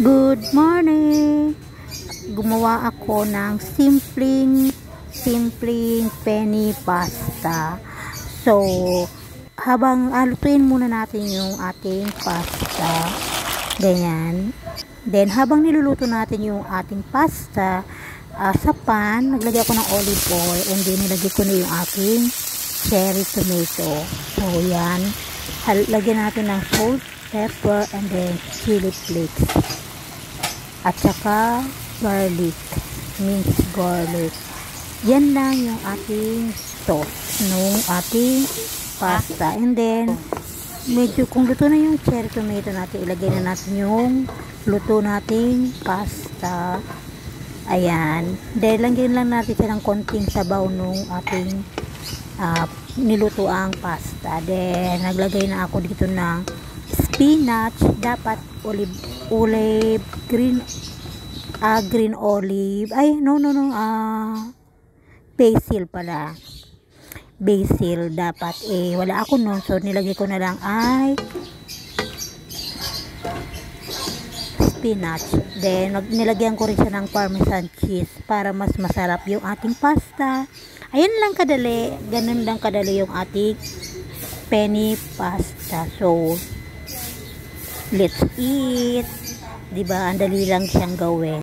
Good morning! Gumawa ako ng simpleng penny pasta. So, habang alutuin muna natin yung ating pasta, ganyan. Then, habang niluluto natin yung ating pasta, sa pan, naglagay ako ng olive oil and then nilagay ko na yung aking cherry tomato. So, yan. Lagyan natin ng salt, pepper, and then chili flakes. At saka garlic, minced garlic. Yan lang yung ating sauce nung ating pasta. And then, medyo kung luto na yung cherry tomato natin, ilagay na natin yung luto nating pasta. Ayan. Dahil lagyan lang natin siya ng konting sabaw nung ating niluto ang pasta. Then, naglagay na ako dito ng spinach. Dapat green olive. Ay, no. Basil pala. Basil dapat. Wala ako nun. So, nilagay ko na lang ay spinach. Then, nilagyan ko rin siya ng parmesan cheese para mas masarap yung ating pasta. Ayun lang kadali. Ganun lang kadali yung ating penny pasta. So, let's eat. Diba? Ang dali lang siyang gawin.